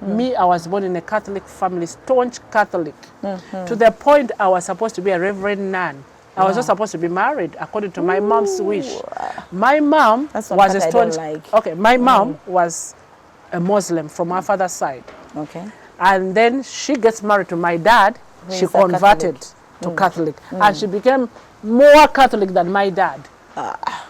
Me, I was born in a Catholic family, staunch Catholic, to the point I was supposed to be a reverend nun. I was not supposed to be married according to my mom's wish. My mom was a staunch. Okay, my mom was a Muslim from her father's side. Okay. And then she gets married to my dad. She converted to Catholic, and she became more Catholic than my dad.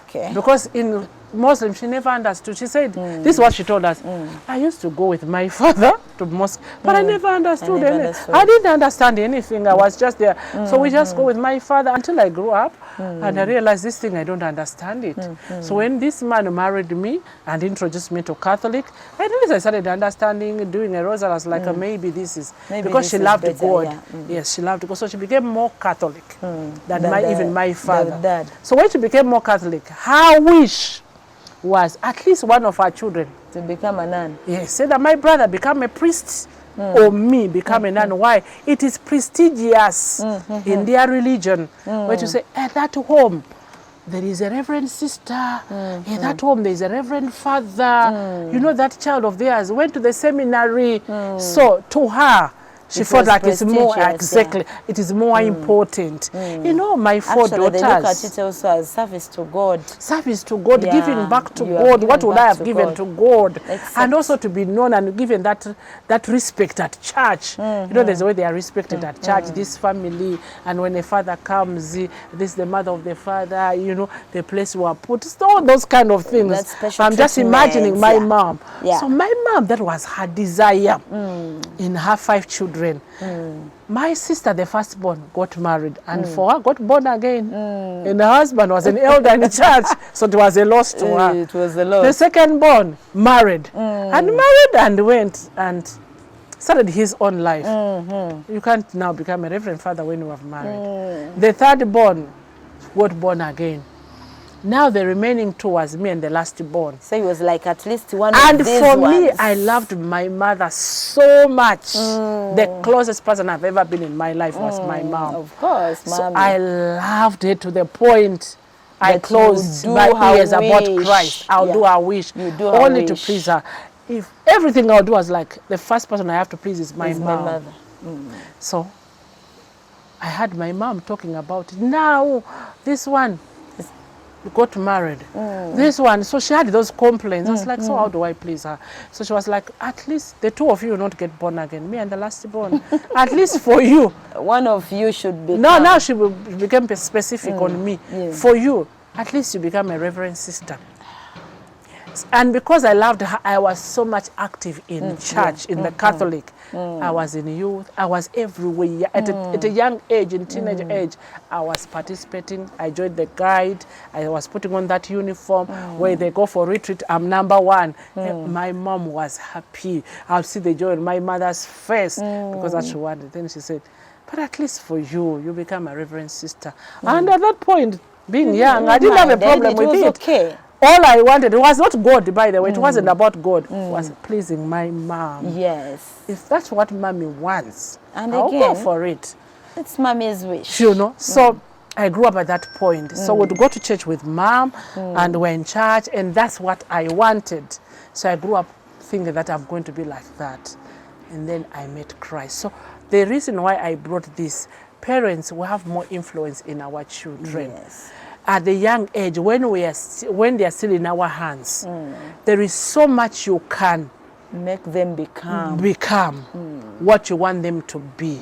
Okay. Because in Muslim, she never understood. She said, this is what she told us. I used to go with my father to mosque, but I never understood anything. I didn't understand anything. I was just there. So we just go with my father until I grew up, and I realized this thing, I don't understand it. So when this man married me and introduced me to Catholic, at least I started understanding, doing a rosary. I was like, maybe this is, because she loved God. Yeah. Yes, she loved God. So she became more Catholic than even my father. So when she became more Catholic, her wish was at least one of our children to become a nun. Yes, said that my brother become a priest or me become a nun. Why? It is prestigious in their religion. Where to say, at that home there is a reverend sister, at that home there is a reverend father. You know, that child of theirs went to the seminary. So to her, she felt like it's more, exactly, it is more important. You know, my four daughters. They look at it also as service to God. Service to God, giving back to God. What would I have given to God? And also to be known and given that respect at church. You know, there's a way they are respected at church, this family. And when a father comes, this is the mother of the father, you know, the place we are put. So all those kind of things. I'm just imagining my mom. So my mom, that was her desire in her 5 children. My sister, the firstborn, got married, and for her got born again. And her husband was an elder in the church, so it was a loss to her. It was a loss. The secondborn married, and went and started his own life. You can't now become a reverend father when you have married. The thirdborn got born again. Now the remaining 2 was me and the last born. So he was like at least one and of these for ones. me, I loved my mother so much. The closest person I've ever been in my life was my mom. Of course, so I loved her to the point I closed my ears about Christ. I'll do her wish, only to please her. If everything I'll do was like, the first person I have to please is my mom. So I had my mom talking about it. Now, this one got married. This one, so she had those complaints. I was like, so how do I please her? So she was like, at least the 2 of you will not get born again. Me and the last born. At least for you. One of you should be. No, now she became specific on me. For you, at least you become a reverend sister. And because I loved her, I was so much active in church, in the Catholic. I was in youth. I was everywhere. At a young age, in teenage age, I was participating. I joined the guide. I was putting on that uniform. Where they go for retreat, I'm number 1. My mom was happy. I'll see the joy on my mother's face because that's what she wanted. Then she said, but at least for you, you become a reverend sister. And at that point, being young, I didn't have a problem with it. Okay. All I wanted, it was not God, by the way, it wasn't about God, it was pleasing my mom. Yes. If that's what mommy wants, and I'll go for it. It's mommy's wish. You know, so I grew up at that point. So we'd go to church with mom, and we're in church, and that's what I wanted. So I grew up thinking that I'm going to be like that. And then I met Christ. So the reason why I brought this, parents will have more influence in our children. Yes. At the young age, when they are still in our hands, there is so much you can make them become what you want them to be.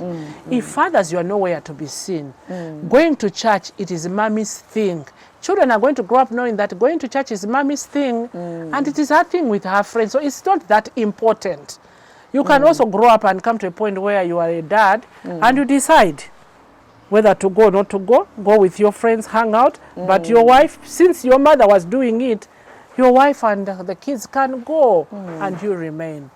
If fathers, you are nowhere to be seen. Going to church, it is mommy's thing. Children are going to grow up knowing that going to church is mommy's thing, and it is her thing with her friends. So it's not that important. You can also grow up and come to a point where you are a dad, and you decide whether to go or not to go with your friends, hang out. But your wife, since your mother was doing it, your wife and the kids can go and you remain.